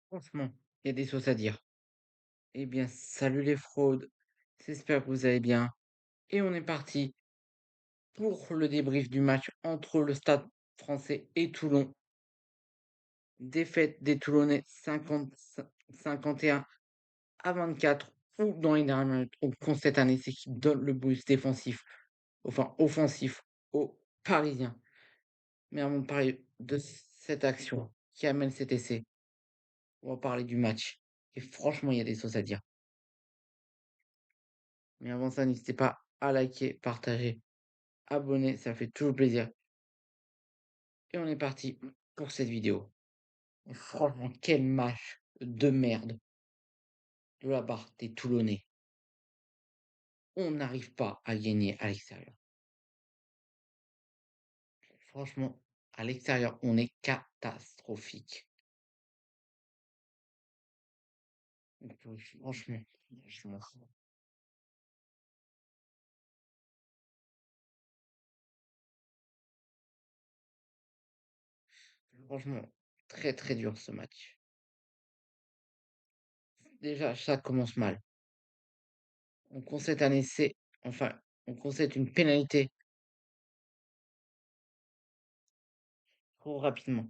Franchement, il y a des choses à dire. Eh bien, salut les fraudes. J'espère que vous allez bien. Et on est parti pour le débrief du match entre le Stade français et Toulon. Défaite des Toulonnais 51 à 24. Ou dans les dernières minutes, on constate un essai qui donne le boost défensif, enfin offensif, aux Parisiens. Mais avant de parler de cette action qui amène cet essai, on va parler du match. Et franchement, il y a des choses à dire. Mais avant ça, n'hésitez pas à liker, partager, abonner, ça fait toujours plaisir. Et on est parti pour cette vidéo. Et franchement, quel match de merde de la part des Toulonnais. On n'arrive pas à gagner à l'extérieur. Franchement, à l'extérieur, on est catastrophique. Donc, franchement, franchement, franchement, très très dur ce match. Déjà, ça commence mal. On concède un essai, enfin, on concède une pénalité trop rapidement.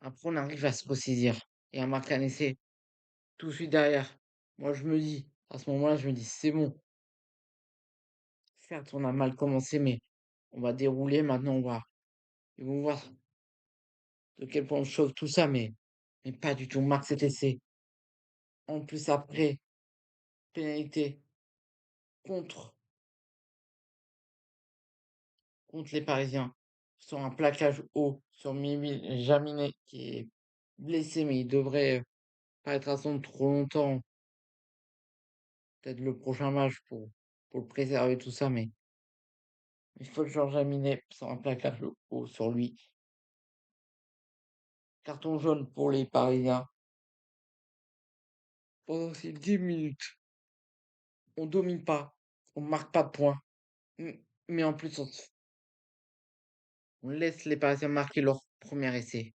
Après, on arrive à se ressaisir et à marquer un essai tout de suite derrière. Moi, je me dis, à ce moment-là, je me dis, c'est bon. Certes, on a mal commencé, mais on va dérouler. Maintenant, ils vont voir de quel point on chauffe tout ça, mais pas du tout. On marque cet essai. En plus, après, pénalité contre, contre les Parisiens sur un plaquage haut sur Mimi Jaminet qui est blessé, mais il devrait pas être à son trop longtemps. Peut-être le prochain match pour le préserver, tout ça, mais il faut que Georges Jaminet sur un plaquage haut sur lui. Carton jaune pour les Parisiens. Pendant ces 10 minutes, on domine pas, on marque pas de points, mais en plus, on laisse les Parisiens marquer leur premier essai.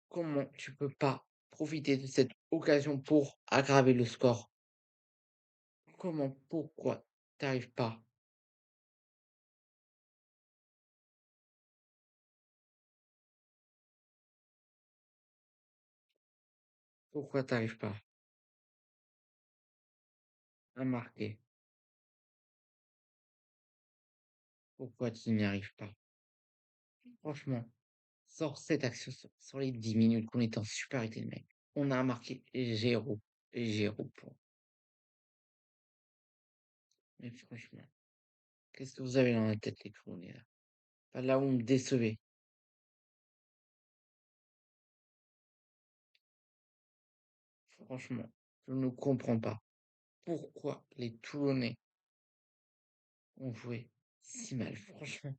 Comment tu peux pas profiter de cette occasion pour aggraver le score? Comment, pourquoi t'arrives pas? Pourquoi t'arrives pas à marquer? Pourquoi tu n'y arrives pas? Franchement, sors cette action sur les 10 minutes qu'on est en supériorité numérique. On a marqué 0, 0 points. Mais franchement, qu'est-ce que vous avez dans la tête, les Toulonnais, là? Pas là où on me décevait. Franchement, je ne comprends pas pourquoi les Toulonnais ont joué si mal. Franchement,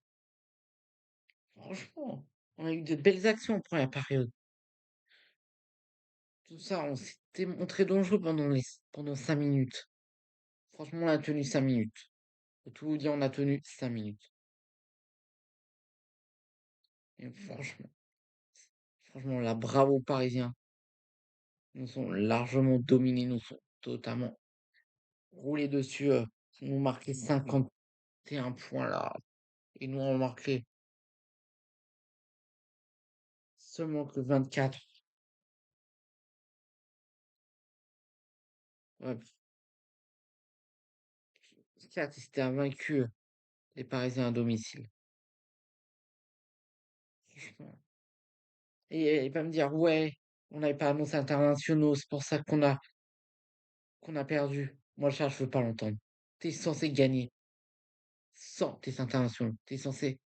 on a eu de belles actions en première période. Tout ça, on s'était montré dangereux pendant 5 minutes. Franchement, on a tenu 5 minutes. Pour tout vous dire, on a tenu 5 minutes. Et franchement, là, bravo Parisiens. Nous sont largement dominés, nous sont totalement roulés dessus. Ils nous marqué 51 points là. Ils nous ont marqué seulement que 24. Ouais, certes, ils étaient invaincus, les Parisiens à domicile. Franchement. Et il va me dire, ouais, on n'avait pas annoncé internationaux, c'est pour ça qu'on a perdu. Moi, ça, je veux pas l'entendre. T'es censé gagner sans tes internationaux. T'es censé,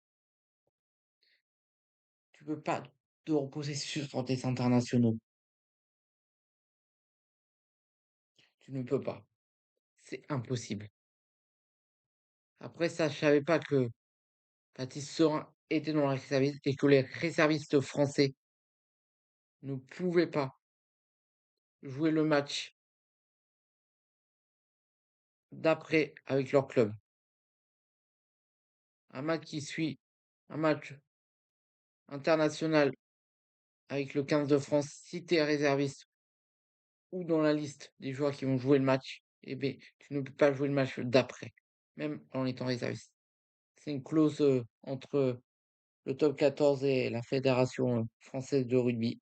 tu peux pas te reposer sur tes internationaux. Tu ne peux pas. C'est impossible. Après ça, je savais pas que Baptiste Serin était dans les réservistes et que les réservistes français ne pouvaient pas jouer le match d'après avec leur club. Un match qui suit, un match international avec le 15 de France, si tu es réserviste ou dans la liste des joueurs qui vont jouer le match, eh beh, tu ne peux pas jouer le match d'après, même en étant réserviste. C'est une clause, entre le top 14 et la fédération, française de rugby.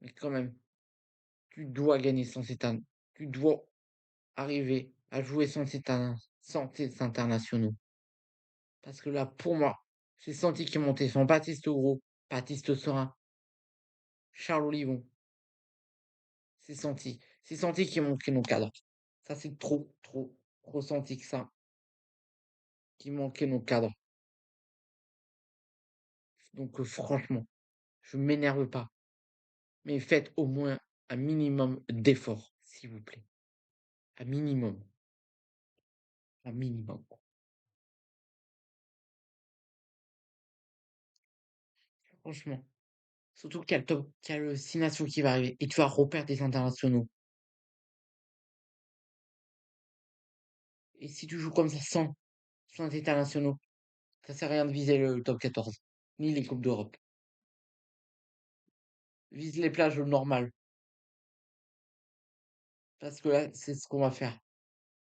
Mais quand même, tu dois gagner tu dois arriver à jouer sans tes internationaux. Parce que là, pour moi, j'ai senti qu'il montait sans Baptiste Gros, Baptiste Serin, Charles Olivon. C'est senti qu'il manquait nos cadres. Ça, c'est trop, trop, trop senti que ça, qu'il manquait nos cadres. Donc, franchement, je m'énerve pas, mais faites au moins un minimum d'efforts, s'il vous plaît. Un minimum, un minimum. Franchement. Surtout qu'il y a le 6 nations qui va arriver et tu vas reperdre des internationaux. Et si tu joues comme ça sans internationaux, ça sert à rien de viser le top 14, ni les coupes d'Europe. Vise les plages normales, parce que là, c'est ce qu'on va faire.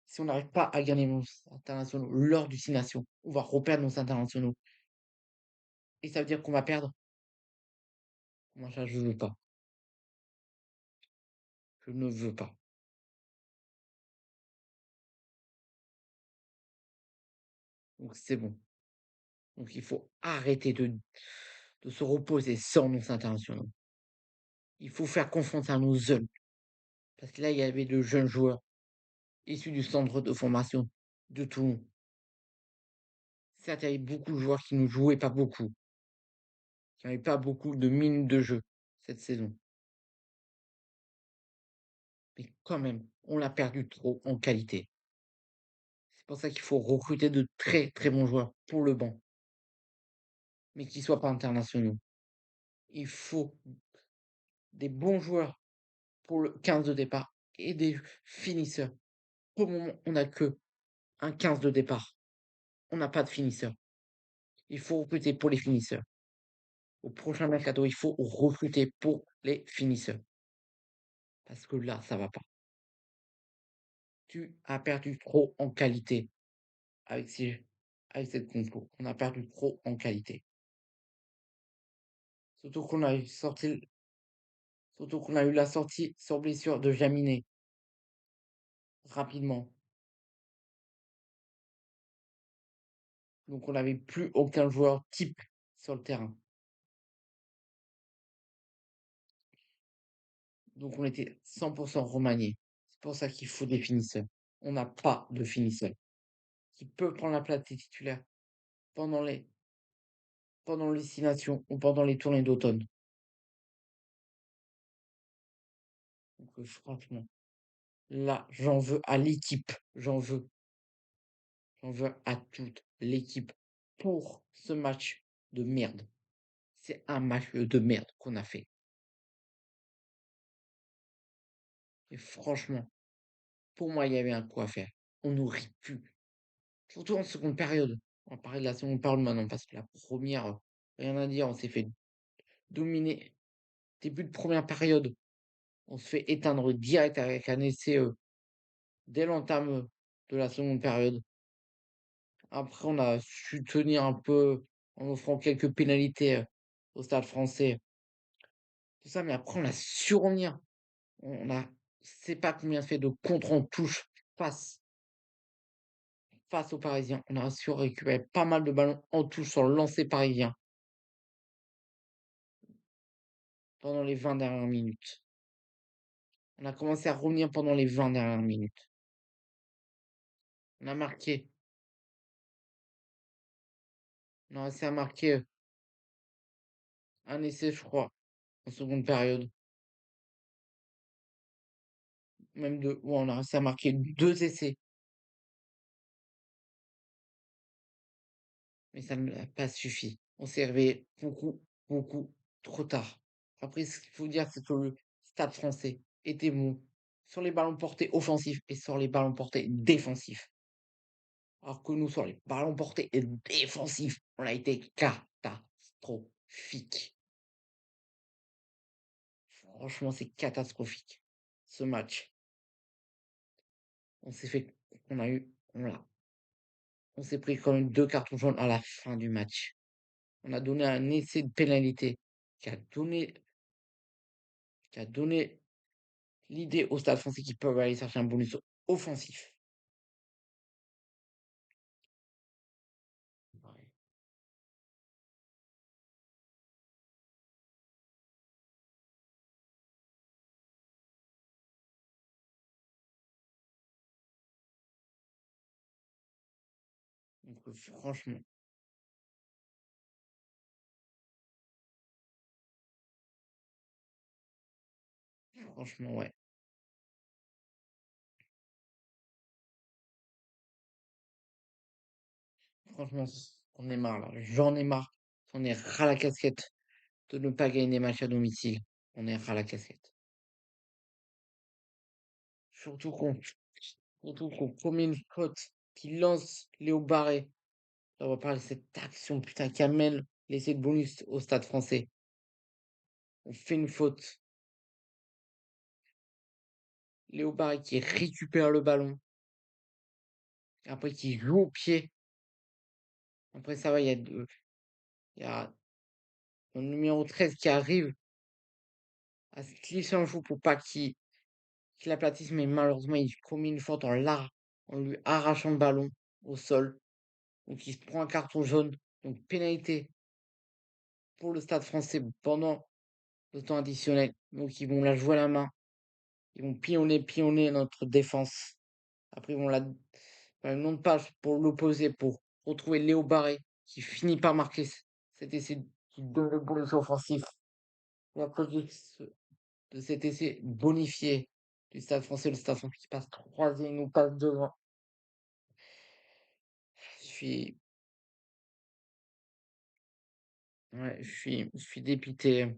Si on n'arrive pas à gagner nos internationaux lors du 6 nations, on va reperdre nos internationaux. Et ça veut dire qu'on va perdre. Moi, ça, je veux pas. Je ne veux pas. Donc c'est bon. Donc il faut arrêter de se reposer sans nos internationaux. Il faut faire confiance à nos jeunes. Parce que là, il y avait de jeunes joueurs issus du centre de formation de Toulon. Certes, il y avait beaucoup de joueurs qui ne jouaient pas beaucoup, qui n'avaient pas beaucoup de minutes de jeu cette saison. Mais quand même, on l'a perdu trop en qualité. C'est pour ça qu'il faut recruter de très très bons joueurs pour le banc, mais qui ne soient pas internationaux. Il faut des bons joueurs pour le 15 de départ et des finisseurs. Pour le moment, on n'a que un 15 de départ. On n'a pas de finisseur. Il faut recruter pour les finisseurs. Au prochain mercato, il faut recruter pour les finisseurs. Parce que là, ça va pas. Tu as perdu trop en qualité avec ces avec cette compo. On a perdu trop en qualité. Surtout qu'on a eu sorti surtout qu'on a eu la sortie sur blessure de Jaminet rapidement. Donc on n'avait plus aucun joueur type sur le terrain. Donc on était 100 remaniés. C'est pour ça qu'il faut des finisseurs. On n'a pas de finisseur qui peut prendre la place des titulaires pendant les pendant les 6 nations ou pendant les tournées d'automne. Donc franchement, là, j'en veux à l'équipe. J'en veux à toute l'équipe pour ce match de merde. C'est un match de merde qu'on a fait. Et franchement, pour moi, il y avait un coup à faire. On aurait pu. Surtout en seconde période. On va parler de la seconde période maintenant parce que la première, rien à dire, on s'est fait dominer. Début de première période, on se fait éteindre direct avec un essai dès l'entame de la seconde période. Après, on a su tenir un peu en offrant quelques pénalités au Stade français. Tout ça, mais après, on a su revenir. On a, je sais pas combien fait de contre en touche face, face aux Parisiens. On a su récupérer pas mal de ballons en touche sur le lancer parisien pendant les 20 dernières minutes. On a commencé à revenir pendant les 20 dernières minutes. On a marqué. On a réussi à marquer un essai, je crois, en seconde période. Même deux. Ouais, on a réussi à marquer deux essais. Mais ça ne l'a pas suffi. On s'est réveillé beaucoup, beaucoup trop tard. Après, ce qu'il faut dire, c'est que le Stade français était bon sur les ballons portés offensifs et sur les ballons portés défensifs. Alors que nous, sur les ballons portés et défensifs, on a été catastrophique. catastrophique. Franchement, c'est catastrophique, ce match. On s'est fait on a eu voilà, on s'est pris quand même 2 cartons jaunes à la fin du match. On a donné un essai de pénalité qui a donné qui a donné l'idée au Stade Français qu'ils peuvent aller chercher un bonus offensif. Ouais, donc franchement, ouais. Franchement, on est marre là. J'en ai marre. On est ras la casquette de ne pas gagner des matchs à domicile. On est ras la casquette. Surtout qu'on surtout qu'on commet une faute, qui lance Léo Barré. On va parler de cette action putain qui amène l'essai de bonus au Stade Français. On fait une faute. Léo Barré qui récupère le ballon, après qui joue au pied. Après ça va, il y a le numéro 13 qui arrive à se glisser en joue pour pas qu'il aplatisse, mais malheureusement il commet une faute en lui arrachant le ballon au sol. Donc il se prend un carton jaune. Donc pénalité pour le Stade Français pendant le temps additionnel. Donc ils vont la jouer à la main. Ils vont pionner notre défense. Après ils vont la faire une longue passe pour l'opposé, pour retrouver Léo Barré, qui finit par marquer cet essai qui donne le bonus offensif. Et à cause de cet essai bonifié du Stade Français, le Stade Français qui passe troisième, nous passe devant. Je suis, ouais, je suis dépité.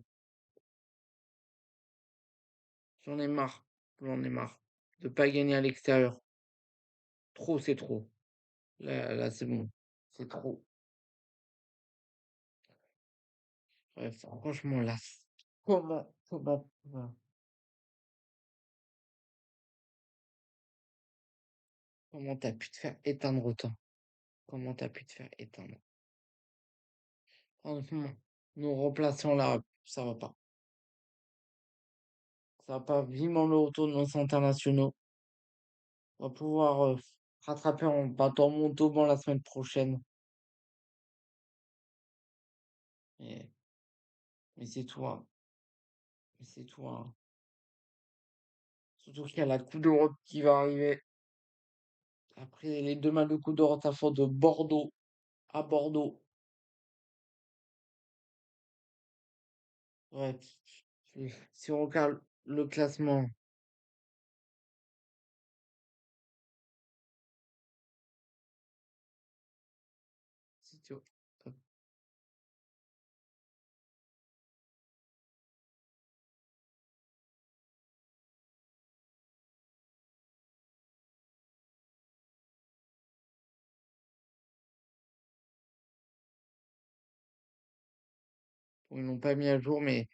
J'en ai marre. J'en ai marre de pas gagner à l'extérieur. Trop, c'est trop. Là, c'est bon. C'est trop. Ouais, franchement, là, comment t'as pu te faire éteindre autant? Comment t'as pu te faire éteindre? Franchement, nos remplaçants là, ça va pas. Ça va pas. Vivement le retour de nos internationaux. On va pouvoir rattraper en battant Montauban la semaine prochaine. Mais, mais c'est tout, hein. Mais c'est tout, hein. Surtout qu'il y a la Coupe d'Europe qui va arriver. Après les deux matchs de Coupe d'Europe, ça sort de Bordeaux à Bordeaux. Ouais. Si on regarde le classement, si tu- ils l'ont pas mis à jour, mais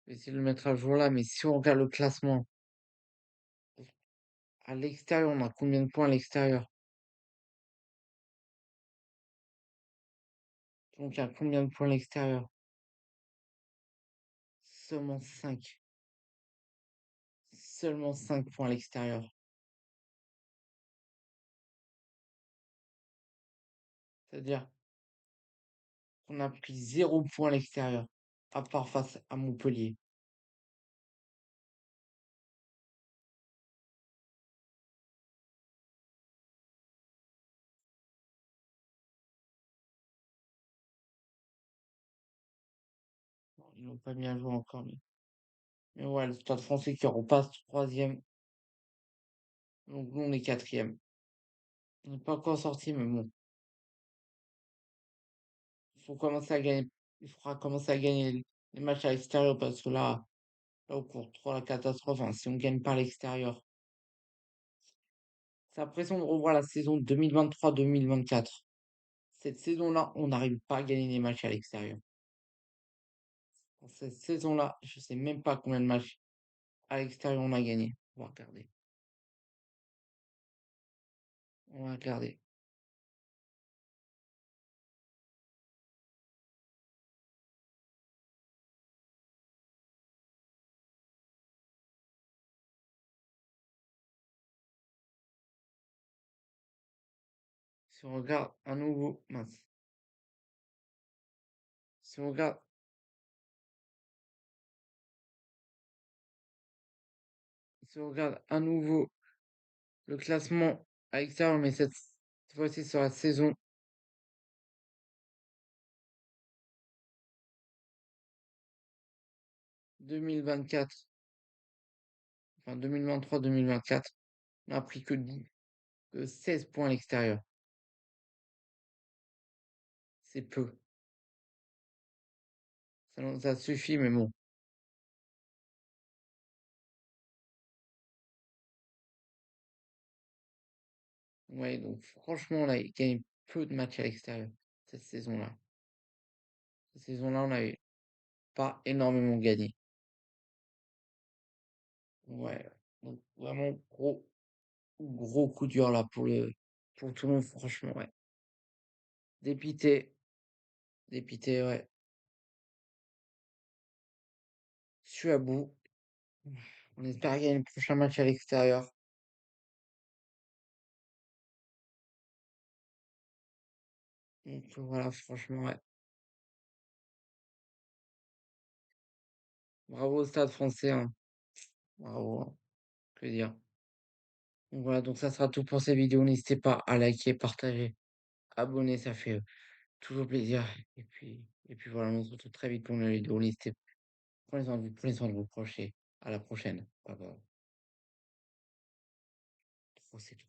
je vais essayer de le mettre à jour là. Mais si on regarde le classement, à l'extérieur, on a combien de points à l'extérieur? Donc, il y a combien de points à l'extérieur? Seulement 5. Seulement 5 points à l'extérieur. C'est-à-dire qu'on a pris 0 point à l'extérieur, à part face à Montpellier. Bon, ils n'ont pas mis à jour encore, mais ouais, le Stade Français qui repasse troisième. Donc nous, on est quatrième. On n'est pas encore sorti, mais bon, il faut commencer à gagner. Il faudra commencer à gagner les matchs à l'extérieur parce que là, on court trop la catastrophe, hein. Si on gagne pas à l'extérieur, C'est impressionnant de revoir la saison 2023-2024. Cette saison-là, on n'arrive pas à gagner des matchs à l'extérieur. Dans cette saison-là, je sais même pas combien de matchs à l'extérieur on a gagné. On va regarder. On va regarder. Si on regarde à nouveau, mince. Si on regarde, si on regarde à nouveau le classement à l'extérieur, mais cette fois-ci sur la saison 2024, enfin 2023-2024, on a pris que 16 points à l'extérieur. C'est peu. Ça suffit, mais bon. Ouais, donc franchement, on a gagné peu de matchs à l'extérieur cette saison-là. Cette saison-là, on n'avait pas énormément gagné. Ouais, donc vraiment gros coup dur là pour tout le monde, franchement, ouais. Dépité, dépité, ouais. Je suis à bout. On espère gagner le prochain match à l'extérieur. Donc voilà, franchement, ouais. Bravo au Stade français, hein. Bravo, hein. Que dire. Donc voilà, donc ça sera tout pour cette vidéo. N'hésitez pas à liker, partager, abonner, ça fait toujours plaisir. Et puis voilà, on se retrouve très vite pour une nouvelle vidéo. N'hésitez pas. Prenez soin de vos proches et à la prochaine. Bye bye. C'est tout.